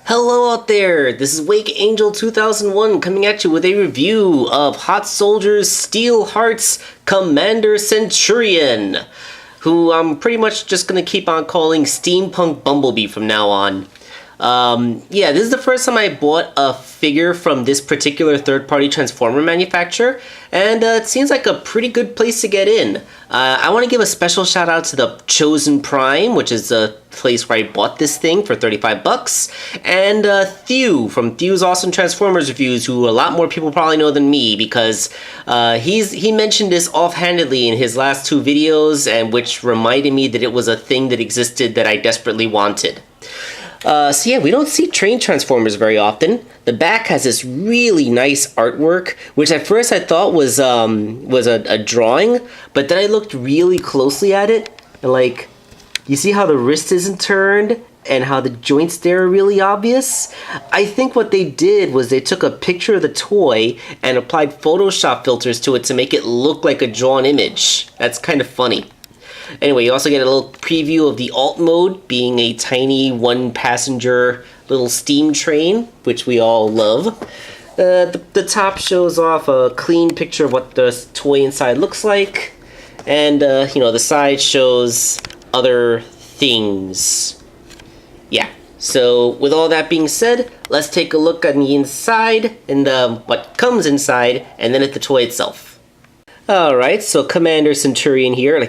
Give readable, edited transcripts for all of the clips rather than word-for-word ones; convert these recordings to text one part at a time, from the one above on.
Hello out there, this is Wake Angel 2001 coming at you with a review of Hot Soldiers Steel Heart's Commander Centurion, who I'm pretty much just going to keep on calling Steampunk Bumblebee from now on. Yeah, this is the first time I bought a figure from this particular third-party Transformer manufacturer, and it seems like a pretty good place to get in. I want to give a special shout out to the Chosen Prime, which is the place where I bought this thing for 35 bucks, and Thew from Thew's Awesome Transformers Reviews, who a lot more people probably know than me, because he mentioned this offhandedly in his last two videos, and which reminded me that it was a thing that existed that I desperately wanted. So yeah, we don't see train Transformers very often. The back has this really nice artwork, which at first I thought was a drawing, but then I looked really closely at it, and like, you see how the wrist isn't turned, and how the joints there are really obvious? I think what they did was they took a picture of the toy and applied Photoshop filters to it to make it look like a drawn image. That's kind of funny. Anyway, you also get a little preview of the alt mode, being a tiny one-passenger little steam train, which we all love. The top shows off a clean picture of what the toy inside looks like, and the side shows other things. Yeah, so with all that being said, let's take a look on the inside and what comes inside, and then at the toy itself. Alright, so Commander Centurion here.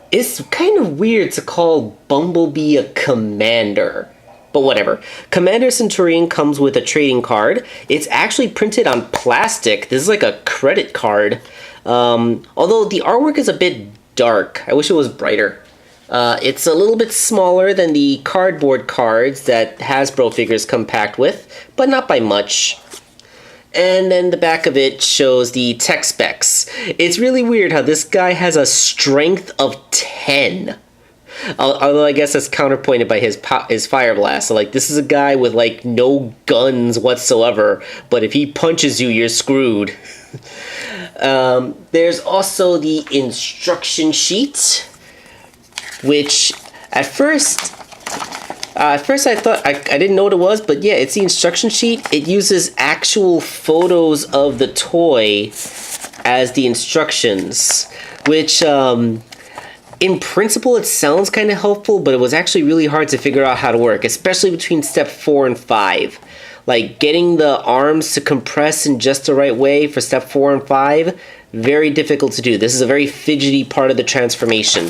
It's kind of weird to call Bumblebee a commander, but whatever. Commander Centurion comes with a trading card. It's actually printed on plastic. This is like a credit card. Although the artwork is a bit dark. I wish it was brighter. It's a little bit smaller than the cardboard cards that Hasbro figures come packed with, but not by much. And then the back of it shows the tech specs. It's really weird how this guy has a strength of 10. Although I guess that's counterpointed by his fire blast. So like, this is a guy with like no guns whatsoever, but if he punches you, you're screwed. There's also the instruction sheet, which at first I thought, I didn't know what it was, but yeah, it's the instruction sheet. It uses actual photos of the toy as the instructions, which, in principle, it sounds kind of helpful, but it was actually really hard to figure out how to work, especially between step 4 and 5. Like, getting the arms to compress in just the right way for step 4 and 5, very difficult to do. This is a very fidgety part of the transformation.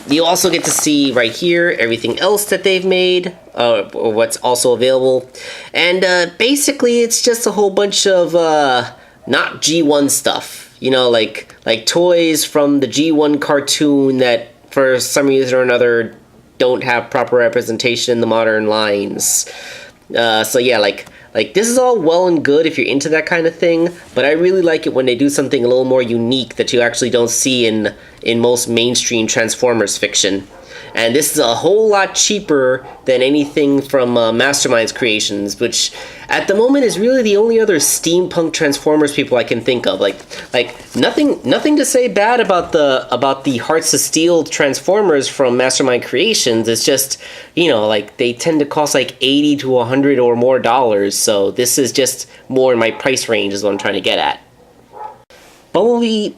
You also get to see right here everything else that they've made, or what's also available. And basically it's just a whole bunch of not G1 stuff. You know, like toys from the G1 cartoon that for some reason or another don't have proper representation in the modern lines. So yeah, like this is all well and good if you're into that kind of thing, but I really like it when they do something a little more unique that you actually don't see in most mainstream Transformers fiction. And this is a whole lot cheaper than anything from Mastermind's creations, which at the moment is really the only other steampunk Transformers people I can think of. Like nothing to say bad about the Hearts of Steel Transformers from Mastermind Creations. It's just, like they tend to cost like $80 to $100 or more dollars. So this is just more in my price range is what I'm trying to get at. Bumblebee.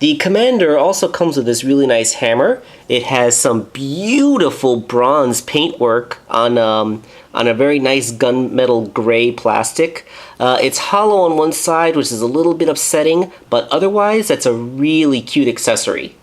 The Commander also comes with this really nice hammer. It has some beautiful bronze paintwork on a very nice gunmetal gray plastic. It's hollow on one side, which is a little bit upsetting, but otherwise that's a really cute accessory.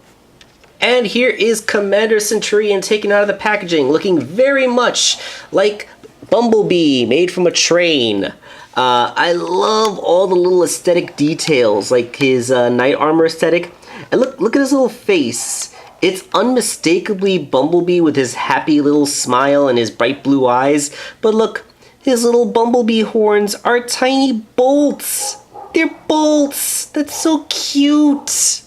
And here is Commander Centurion taken out of the packaging, looking very much like Bumblebee, made from a train. I love all the little aesthetic details, like his knight armor aesthetic. And look at his little face. It's unmistakably Bumblebee with his happy little smile and his bright blue eyes. But look, his little Bumblebee horns are tiny bolts. They're bolts. That's so cute.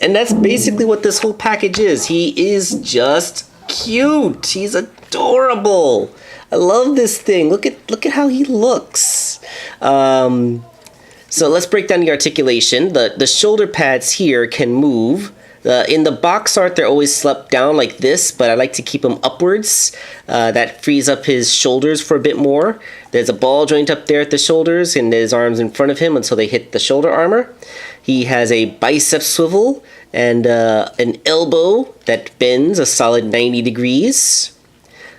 And that's basically what this whole package is. He is just cute. He's adorable. I love this thing. Look at how he looks. So let's break down the articulation. The shoulder pads here can move. In the box art, they're always slept down like this, but I like to keep them upwards. That frees up his shoulders for a bit more. There's a ball joint up there at the shoulders, and his arms in front of him until they hit the shoulder armor. He has a bicep swivel and an elbow that bends a solid 90 degrees.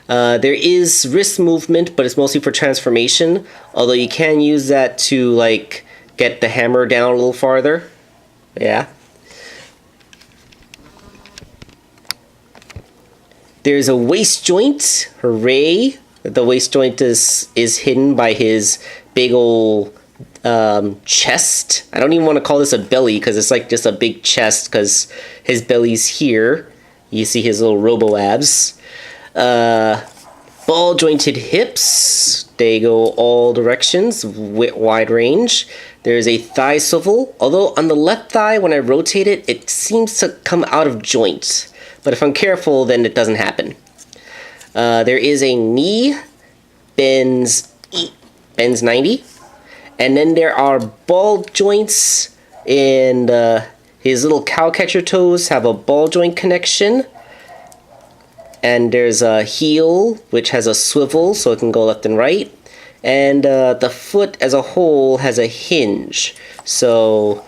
There is wrist movement, but it's mostly for transformation, although you can use that to, like, get the hammer down a little farther. Yeah. There's a waist joint. Hooray! The waist joint is hidden by his big old chest. I don't even want to call this a belly because it's like just a big chest because his belly's here. You see his little robo abs. Ball jointed hips. They go all directions, wide range. There's a thigh swivel, although on the left thigh, when I rotate it, it seems to come out of joint. But if I'm careful, then it doesn't happen. There is a knee, bends 90. And then there are ball joints, and his little cowcatcher toes have a ball joint connection. And there's a heel, which has a swivel, so it can go left and right. And the foot as a whole has a hinge. So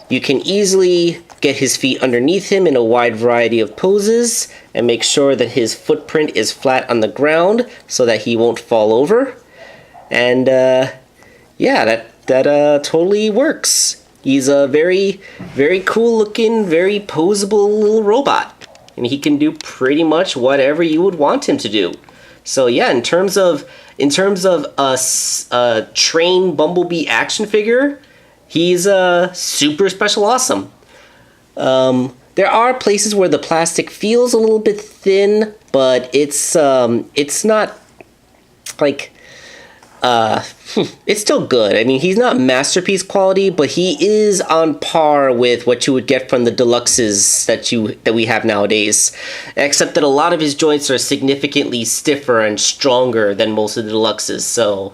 you can easily get his feet underneath him in a wide variety of poses and make sure that his footprint is flat on the ground so that he won't fall over. And yeah, that totally works. He's a very, very cool looking, very posable little robot. And he can do pretty much whatever you would want him to do. So yeah, in terms of a trained Bumblebee action figure, he's super special awesome. There are places where the plastic feels a little bit thin, but it's not like it's still good. I mean, he's not masterpiece quality, but he is on par with what you would get from the deluxes that we have nowadays. Except that a lot of his joints are significantly stiffer and stronger than most of the deluxes. So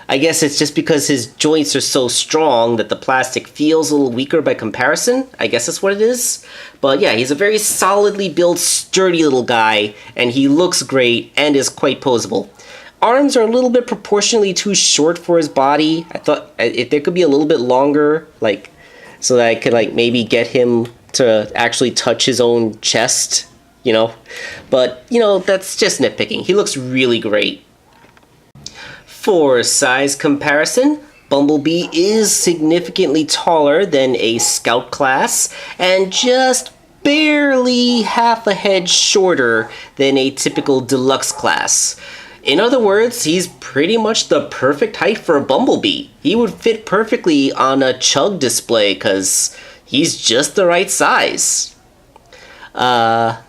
I guess it's just because his joints are so strong that the plastic feels a little weaker by comparison. I guess that's what it is. But yeah, he's a very solidly built, sturdy little guy, and he looks great and is quite posable. Arms are a little bit proportionally too short for his body. I thought if they could be a little bit longer, like, so that I could, like, maybe get him to actually touch his own chest, you know. But, you know, that's just nitpicking. He looks really great. For size comparison, Bumblebee is significantly taller than a Scout class, and just barely half a head shorter than a typical Deluxe class. In other words, he's pretty much the perfect height for a Bumblebee. He would fit perfectly on a Chug display because he's just the right size. Yeah,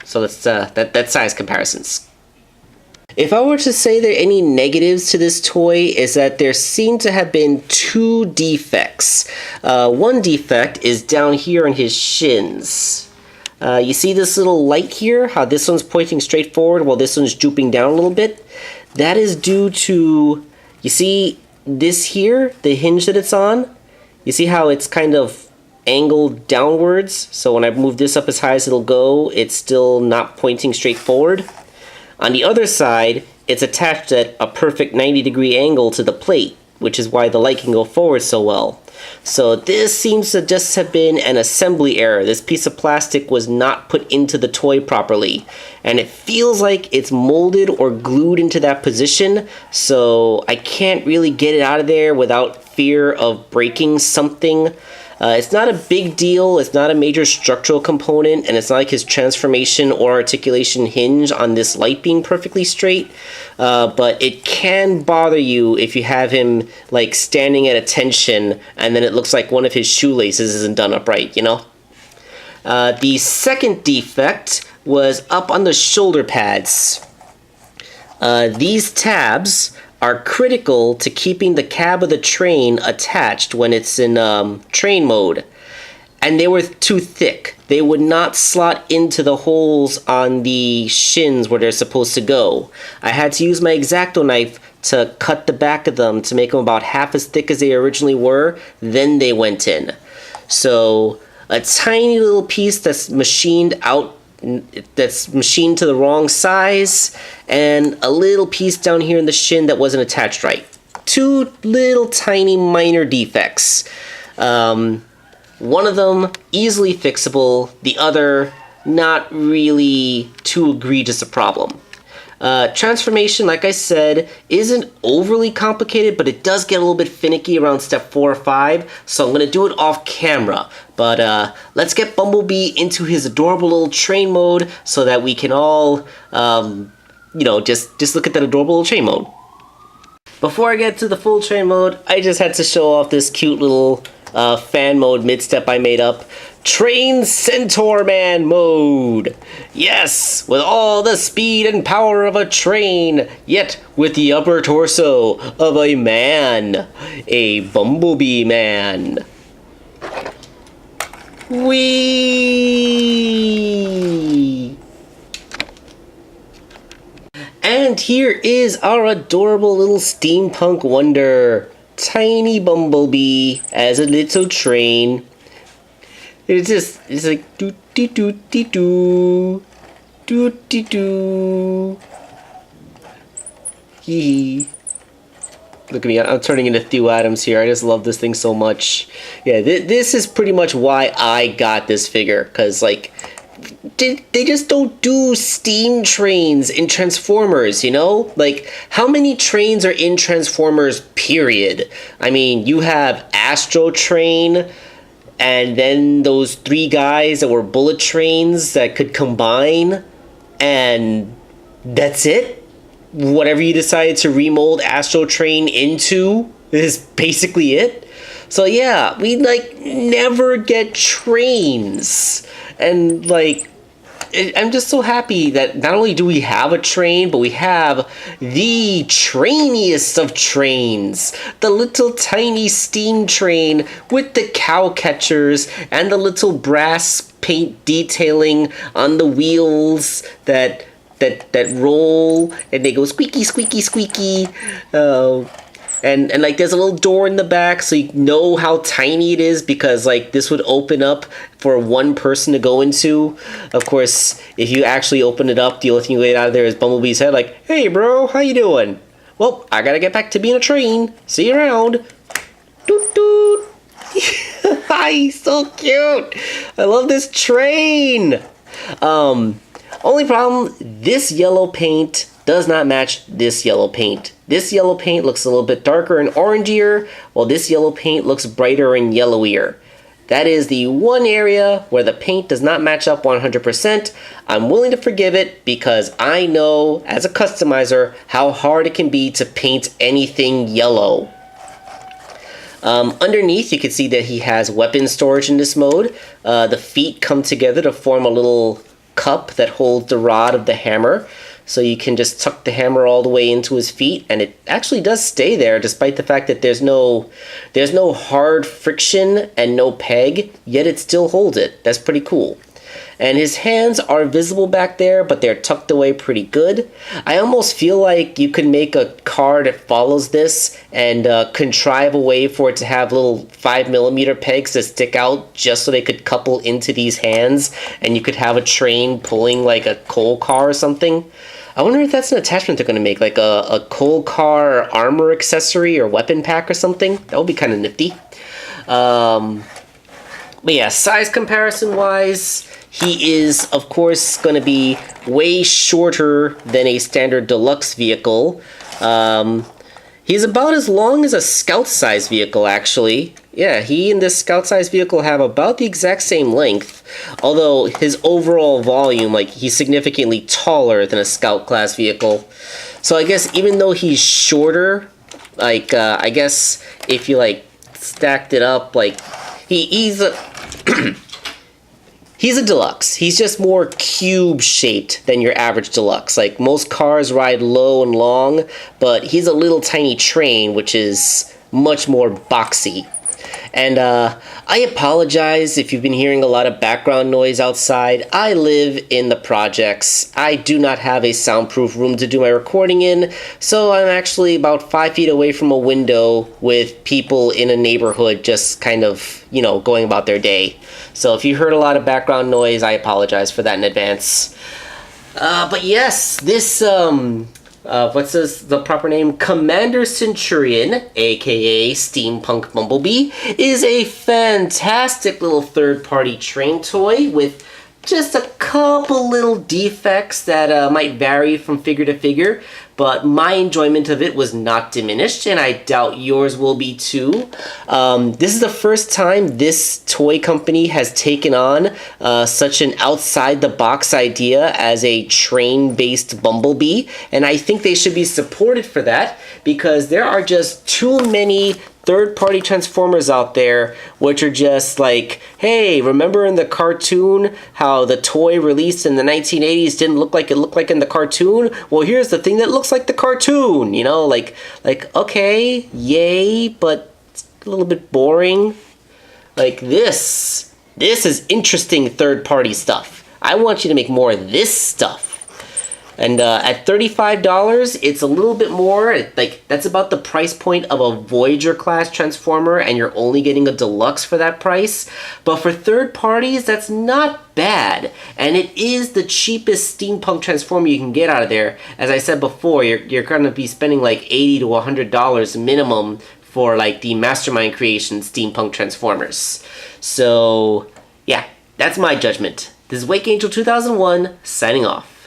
so that's size comparisons. If I were to say there are any negatives to this toy, is that there seem to have been two defects. One defect is down here on his shins. You see this little light here? How this one's pointing straight forward while this one's drooping down a little bit? That is due to, you see this here, the hinge that it's on? You see how it's kind of angled downwards? So when I move this up as high as it'll go, it's still not pointing straight forward. On the other side, it's attached at a perfect 90-degree angle to the plate, which is why the light can go forward so well. So this seems to just have been an assembly error. This piece of plastic was not put into the toy properly, and it feels like it's molded or glued into that position, so I can't really get it out of there without fear of breaking something. It's not a big deal, it's not a major structural component, and it's not like his transformation or articulation hinge on this light being perfectly straight, but it can bother you if you have him like standing at attention and then it looks like one of his shoelaces isn't done upright, you know? The second defect was up on the shoulder pads. These tabs are critical to keeping the cab of the train attached when it's in train mode. And they were too thick. They would not slot into the holes on the shins where they're supposed to go. I had to use my X-Acto knife to cut the back of them to make them about half as thick as they originally were. Then they went in. So a tiny little piece that's machined out, that's machined to the wrong size, and a little piece down here in the shin that wasn't attached right. Two little tiny minor defects. One of them easily fixable, the other not really too egregious a problem. Transformation, like I said, isn't overly complicated, but it does get a little bit finicky around step 4 or 5, so I'm going to do it off camera. But let's get Bumblebee into his adorable little train mode so that we can all, just look at that adorable little train mode. Before I get to the full train mode, I just had to show off this cute little fan mode mid-step I made up. Train Centaur Man mode! Yes, with all the speed and power of a train, yet with the upper torso of a man. A Bumblebee Man. Whee! And here is our adorable little steampunk wonder. Tiny Bumblebee as a little train. It's like doo doo doo doo doo doo doo doo. Hee. Look at me, I'm turning into Theo Adams here. I just love this thing so much. Yeah, this is pretty much why I got this figure, because like they just don't do steam trains in Transformers, you know? Like, how many trains are in Transformers, period? I mean, you have Astro Train, and then those 3 guys that were bullet trains that could combine, and that's it? Whatever you decide to remold Astro Train into is basically it? So yeah, we like never get trains. And like, I'm just so happy that not only do we have a train, but we have the trainiest of trains. The little tiny steam train with the cow catchers and the little brass paint detailing on the wheels that roll and they go squeaky, squeaky, squeaky. And like there's a little door in the back so you know how tiny it is, because like this would open up for one person to go into. Of course, if you actually open it up, the only thing you get out of there is Bumblebee's head, like, hey bro, how you doing? Well, I gotta get back to being a train. See you around. Doot doot. Hi, so cute. I love this train. Only problem, this yellow paint does not match this yellow paint. This yellow paint looks a little bit darker and orangier, while this yellow paint looks brighter and yellowier. That is the one area where the paint does not match up 100%. I'm willing to forgive it because I know, as a customizer, how hard it can be to paint anything yellow. Underneath, you can see that he has weapon storage in this mode. The feet come together to form a little cup that holds the rod of the hammer. So you can just tuck the hammer all the way into his feet, and it actually does stay there despite the fact that there's no hard friction and no peg, yet it still holds it. That's pretty cool. And his hands are visible back there, but they're tucked away pretty good. I almost feel like you could make a car that follows this and contrive a way for it to have little 5mm pegs that stick out just so they could couple into these hands, and you could have a train pulling like a coal car or something. I wonder if that's an attachment they're going to make, like a coal car armor accessory or weapon pack or something. That would be kind of nifty. But yeah, size comparison wise, he is, of course, going to be way shorter than a standard deluxe vehicle. He's about as long as a scout-size vehicle, actually. Yeah, he and this scout-size vehicle have about the exact same length, although his overall volume, like, he's significantly taller than a scout-class vehicle. So I guess even though he's shorter, like, I guess if you, like, stacked it up, like, he's a... He's a deluxe. He's just more cube-shaped than your average deluxe. Like, most cars ride low and long, but he's a little tiny train, which is much more boxy. And I apologize if you've been hearing a lot of background noise outside. I live in the projects. I do not have a soundproof room to do my recording in, so I'm actually about 5 feet away from a window with people in a neighborhood just kind of, you know, going about their day. So if you heard a lot of background noise, I apologize for that in advance. But yes, this, what's the proper name? Commander Centurion, aka Steampunk Bumblebee, is a fantastic little third-party train toy with just a couple little defects that might vary from figure to figure, but my enjoyment of it was not diminished, and I doubt yours will be too. This is the first time this toy company has taken on such an outside-the-box idea as a train-based Bumblebee, and I think they should be supported for that, because there are just too many third-party Transformers out there which are just like, hey, remember in the cartoon how the toy released in the 1980s didn't look like it looked like in the cartoon? Well, here's the thing that looks like the cartoon, you know, like okay, yay, but it's a little bit boring. Like this is interesting third-party stuff. I want you to make more of this stuff. And at $35, it's a little bit more, like, that's about the price point of a Voyager class Transformer, and you're only getting a deluxe for that price. But for third parties, that's not bad. And it is the cheapest steampunk Transformer you can get out of there. As I said before, you're going to be spending like $80 to $100 minimum for like the Mastermind Creation steampunk Transformers. So, yeah, that's my judgment. This is Wake Angel 2001, signing off.